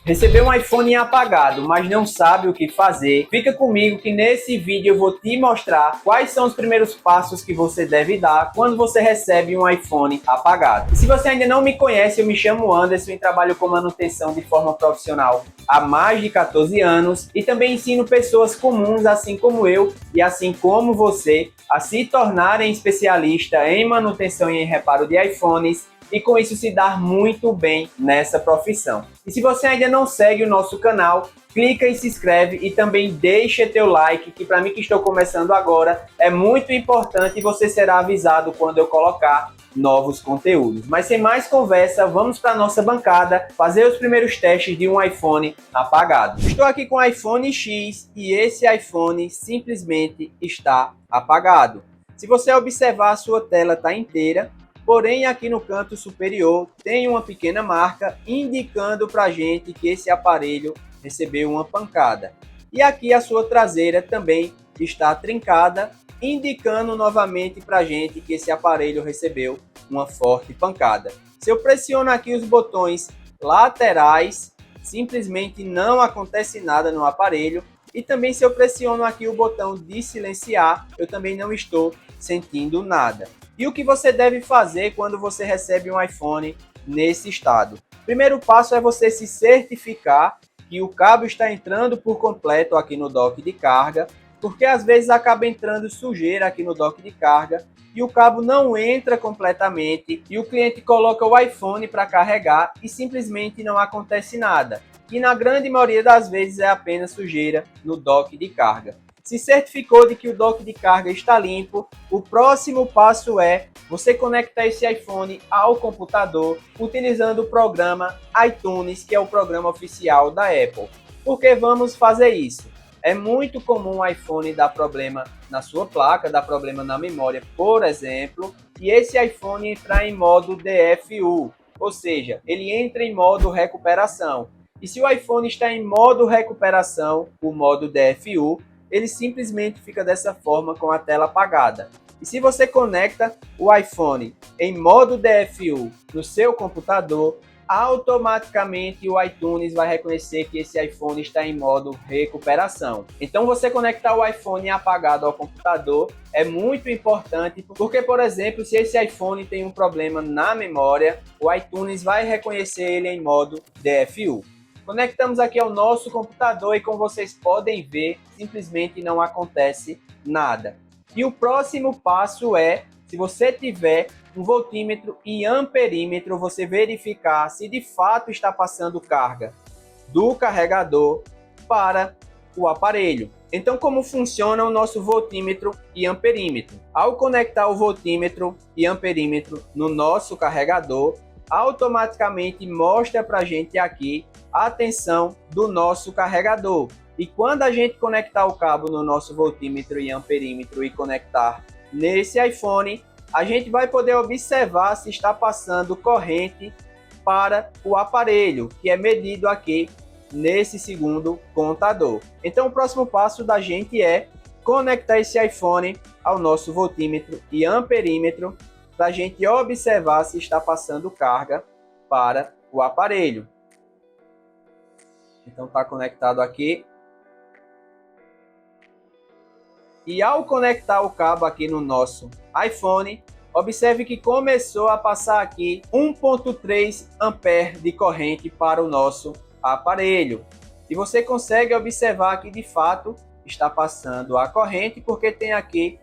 Recebeu um iPhone apagado, mas não sabe o que fazer? Fica comigo que nesse vídeo eu vou te mostrar quais são os primeiros passos que você deve dar quando você recebe um iPhone apagado. E se você ainda não me conhece, eu me chamo Anderson e trabalho com manutenção de forma profissional há mais de 14 anos e também ensino pessoas comuns, assim como eu e assim como você, a se tornarem especialistas em manutenção e em reparo de iPhones e com isso se dar muito bem nessa profissão. E se você ainda não segue o nosso canal, clica e se inscreve e também deixa teu like, que para mim que estou começando agora é muito importante e você será avisado quando eu colocar novos conteúdos. Mas sem mais conversa, vamos para a nossa bancada fazer os primeiros testes de um iPhone apagado. Estou aqui com o iPhone X e esse iPhone simplesmente está apagado. Se você observar, a sua tela está inteira, porém aqui no canto superior tem uma pequena marca indicando para a gente que esse aparelho recebeu uma pancada. E aqui a sua traseira também está trincada, indicando novamente para a gente que esse aparelho recebeu uma forte pancada. Se eu pressiono aqui os botões laterais, simplesmente não acontece nada no aparelho. E também se eu pressiono aqui o botão de silenciar, eu também não estou sentindo nada. E o que você deve fazer quando você recebe um iPhone nesse estado? Primeiro passo é você se certificar que o cabo está entrando por completo aqui no dock de carga, porque às vezes acaba entrando sujeira aqui no dock de carga e o cabo não entra completamente e o cliente coloca o iPhone para carregar e simplesmente não acontece nada. E na grande maioria das vezes é apenas sujeira no dock de carga. Se certificou de que o dock de carga está limpo, o próximo passo é você conectar esse iPhone ao computador utilizando o programa iTunes, que é o programa oficial da Apple. Por que vamos fazer isso? É muito comum o iPhone dar problema na sua placa, dar problema na memória, por exemplo, e esse iPhone entrar em modo DFU, ou seja, ele entra em modo recuperação. E se o iPhone está em modo recuperação, o modo DFU, ele simplesmente fica dessa forma com a tela apagada. E se você conecta o iPhone em modo DFU no seu computador, automaticamente o iTunes vai reconhecer que esse iPhone está em modo recuperação. Então você conectar o iPhone apagado ao computador é muito importante, porque, por exemplo, se esse iPhone tem um problema na memória, o iTunes vai reconhecer ele em modo DFU. Conectamos aqui ao nosso computador e, como vocês podem ver, simplesmente não acontece nada. E o próximo passo é, se você tiver um voltímetro e amperímetro, você verificar se de fato está passando carga do carregador para o aparelho. Então, como funciona o nosso voltímetro e amperímetro? Ao conectar o voltímetro e amperímetro no nosso carregador, automaticamente mostra para a gente aqui a tensão do nosso carregador. E quando a gente conectar o cabo no nosso voltímetro e amperímetro e conectar nesse iPhone, a gente vai poder observar se está passando corrente para o aparelho, que é medido aqui nesse segundo contador. Então o próximo passo da gente é conectar esse iPhone ao nosso voltímetro e amperímetro para a gente observar se está passando carga para o aparelho. Então está conectado aqui. E ao conectar o cabo aqui no nosso iPhone, observe que começou a passar aqui 1.3 ampere de corrente para o nosso aparelho. E você consegue observar que de fato está passando a corrente, porque tem aqui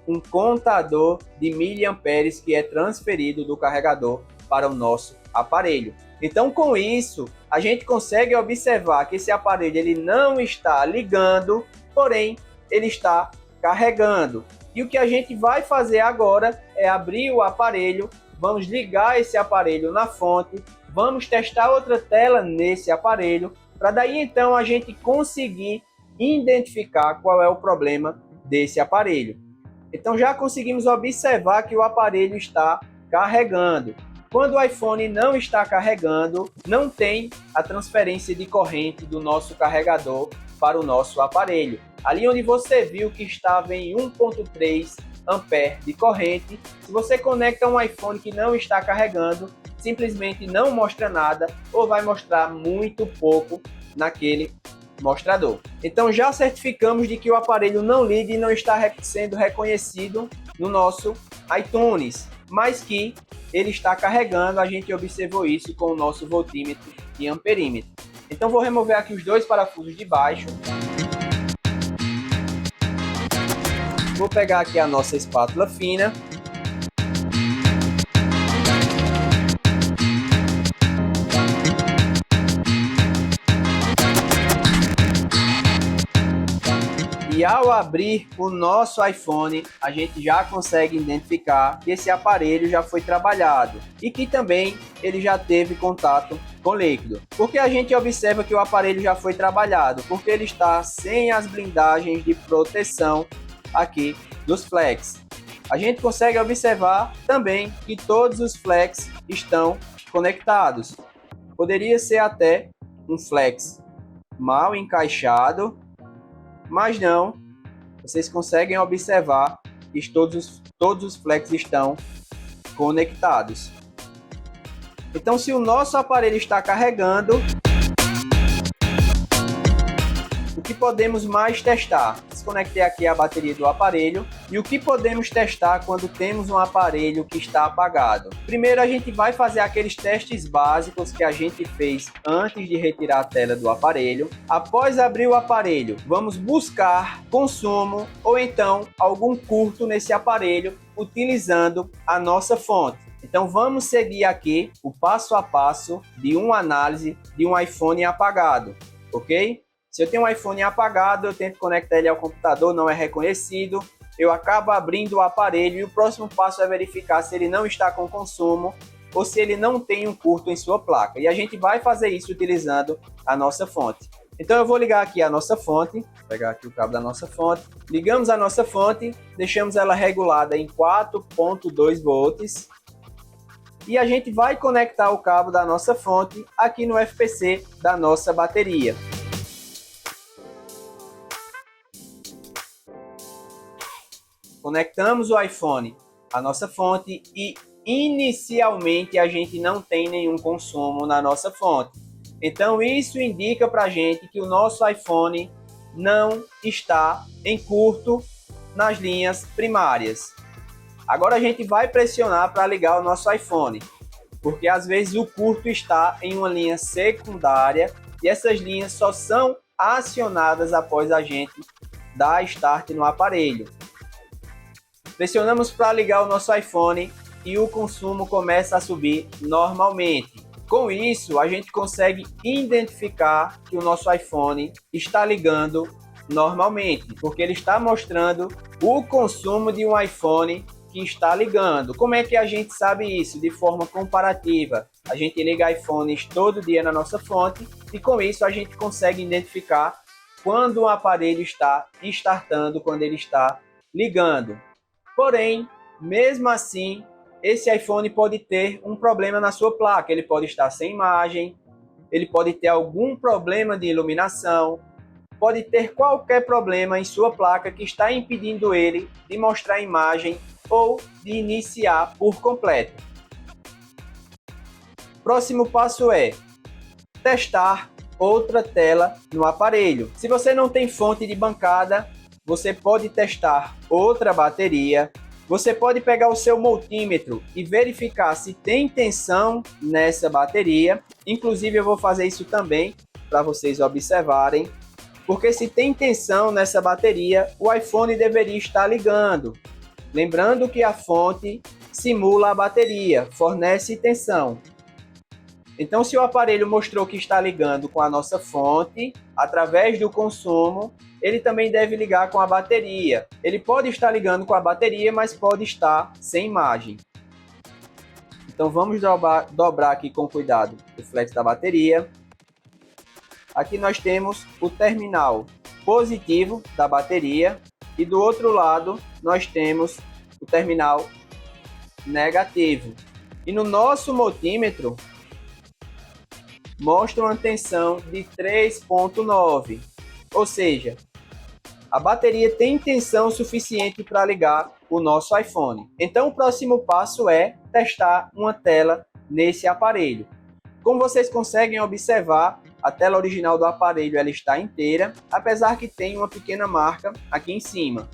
um contador de miliamperes que é transferido do carregador para o nosso aparelho. Então, com isso, a gente consegue observar que esse aparelho ele não está ligando, porém ele está carregando. E o que a gente vai fazer agora é abrir o aparelho, vamos ligar esse aparelho na fonte, vamos testar outra tela nesse aparelho, para daí então a gente conseguir identificar qual é o problema desse aparelho. Então já conseguimos observar que o aparelho está carregando. Quando o iPhone não está carregando, não tem a transferência de corrente do nosso carregador para o nosso aparelho. Ali onde você viu que estava em 1.3 ampere de corrente. Se você conecta um iPhone que não está carregando, simplesmente não mostra nada ou vai mostrar muito pouco naquele mostrador. Então já certificamos de que o aparelho não liga e não está sendo reconhecido no nosso iTunes, mas que ele está carregando. A gente observou isso com o nosso voltímetro e amperímetro. Então vou remover aqui os dois parafusos de baixo. Vou pegar aqui a nossa espátula fina. E ao abrir o nosso iPhone, a gente já consegue identificar que esse aparelho já foi trabalhado e que também ele já teve contato com líquido. Porque a gente observa que o aparelho já foi trabalhado? Porque ele está sem as blindagens de proteção aqui dos flex. A gente consegue observar também que todos os flex estão conectados. Poderia ser até um flex mal encaixado, mas não, vocês conseguem observar que todos os flex estão conectados. Então, se o nosso aparelho está carregando, o que podemos mais testar? Desconectei aqui a bateria do aparelho. E o que podemos testar quando temos um aparelho que está apagado? Primeiro, a gente vai fazer aqueles testes básicos que a gente fez antes de retirar a tela do aparelho. Após abrir o aparelho, vamos buscar consumo ou então algum curto nesse aparelho utilizando a nossa fonte. Então vamos seguir aqui o passo a passo de uma análise de um iPhone apagado, ok? Se eu tenho um iPhone apagado, eu tento conectar ele ao computador, não é reconhecido, eu acabo abrindo o aparelho e o próximo passo é verificar se ele não está com consumo ou se ele não tem um curto em sua placa. E a gente vai fazer isso utilizando a nossa fonte. Então eu vou ligar aqui a nossa fonte, vou pegar aqui o cabo da nossa fonte, ligamos a nossa fonte, deixamos ela regulada em 4.2 volts e a gente vai conectar o cabo da nossa fonte aqui no FPC da nossa bateria. Conectamos o iPhone à nossa fonte e inicialmente a gente não tem nenhum consumo na nossa fonte. Então isso indica para a gente que o nosso iPhone não está em curto nas linhas primárias. Agora a gente vai pressionar para ligar o nosso iPhone, porque às vezes o curto está em uma linha secundária e essas linhas só são acionadas após a gente dar start no aparelho. Pressionamos para ligar o nosso iPhone e o consumo começa a subir normalmente. Com isso, a gente consegue identificar que o nosso iPhone está ligando normalmente, porque ele está mostrando o consumo de um iPhone que está ligando. Como é que a gente sabe isso? De forma comparativa. A gente liga iPhones todo dia na nossa fonte e com isso a gente consegue identificar quando o aparelho está startando, quando ele está ligando. Porém, mesmo assim, esse iPhone pode ter um problema na sua placa. Ele pode estar sem imagem, ele pode ter algum problema de iluminação, pode ter qualquer problema em sua placa que está impedindo ele de mostrar a imagem ou de iniciar por completo. Próximo passo é testar outra tela no aparelho. Se você não tem fonte de bancada, você pode testar outra bateria. Você pode pegar o seu multímetro e verificar se tem tensão nessa bateria. Inclusive eu vou fazer isso também para vocês observarem. Porque se tem tensão nessa bateria, o iPhone deveria estar ligando. Lembrando que a fonte simula a bateria, fornece tensão. Então, se o aparelho mostrou que está ligando com a nossa fonte, através do consumo, ele também deve ligar com a bateria. Ele pode estar ligando com a bateria, mas pode estar sem imagem. Então, vamos dobrar aqui com cuidado o flex da bateria. Aqui nós temos o terminal positivo da bateria e do outro lado nós temos o terminal negativo. E no nosso multímetro mostra uma tensão de 3.9, ou seja, a bateria tem tensão suficiente para ligar o nosso iPhone. Então o próximo passo é testar uma tela nesse aparelho. Como vocês conseguem observar, a tela original do aparelho ela está inteira, apesar que tem uma pequena marca aqui em cima.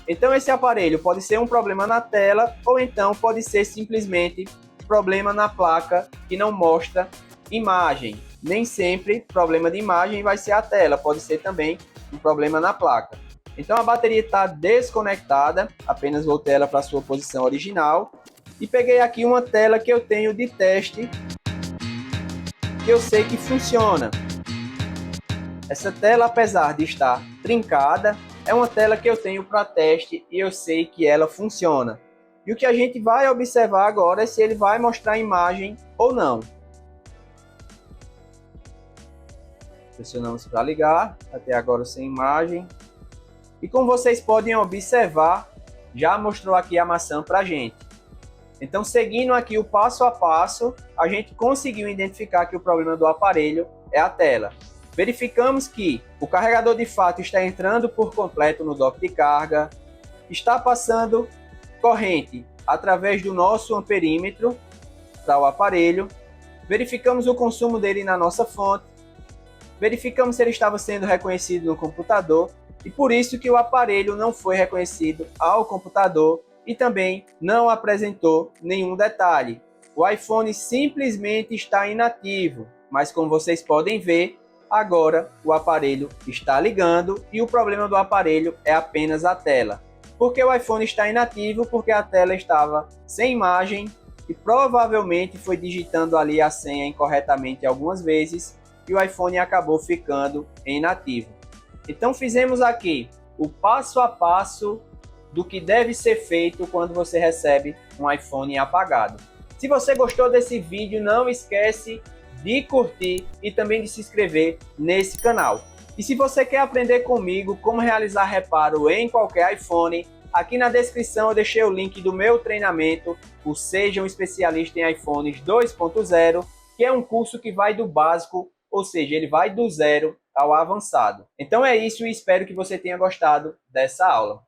Então esse aparelho pode ser um problema na tela ou então pode ser simplesmente problema na placa que não mostra imagem. Nem sempre problema de imagem vai ser a tela, pode ser também um problema na placa. Então a bateria está desconectada, apenas voltei ela para a sua posição original e peguei aqui uma tela que eu tenho de teste, que eu sei que funciona. Essa tela, apesar de estar trincada, é uma tela que eu tenho para teste e eu sei que ela funciona. E o que a gente vai observar agora é se ele vai mostrar imagem ou não. Pressionamos para ligar, até agora sem imagem. E como vocês podem observar, já mostrou aqui a maçã para a gente. Então, seguindo aqui o passo a passo, a gente conseguiu identificar que o problema do aparelho é a tela. Verificamos que o carregador de fato está entrando por completo no dock de carga, está passando corrente através do nosso amperímetro para o aparelho, verificamos o consumo dele na nossa fonte, verificamos se ele estava sendo reconhecido no computador e por isso que o aparelho não foi reconhecido ao computador e também não apresentou nenhum detalhe. O iPhone simplesmente está inativo, mas como vocês podem ver, agora o aparelho está ligando e o problema do aparelho é apenas a tela. Porque o iPhone está inativo? Porque a tela estava sem imagem e provavelmente foi digitando ali a senha incorretamente algumas vezes e o iPhone acabou ficando inativo. Então fizemos aqui o passo a passo do que deve ser feito quando você recebe um iPhone apagado. Se você gostou desse vídeo, não esquece de curtir e também de se inscrever nesse canal. E se você quer aprender comigo como realizar reparo em qualquer iPhone, aqui na descrição eu deixei o link do meu treinamento, o Seja um Especialista em iPhones 2.0, que é um curso que vai do básico, ou seja, ele vai do zero ao avançado. Então é isso e espero que você tenha gostado dessa aula.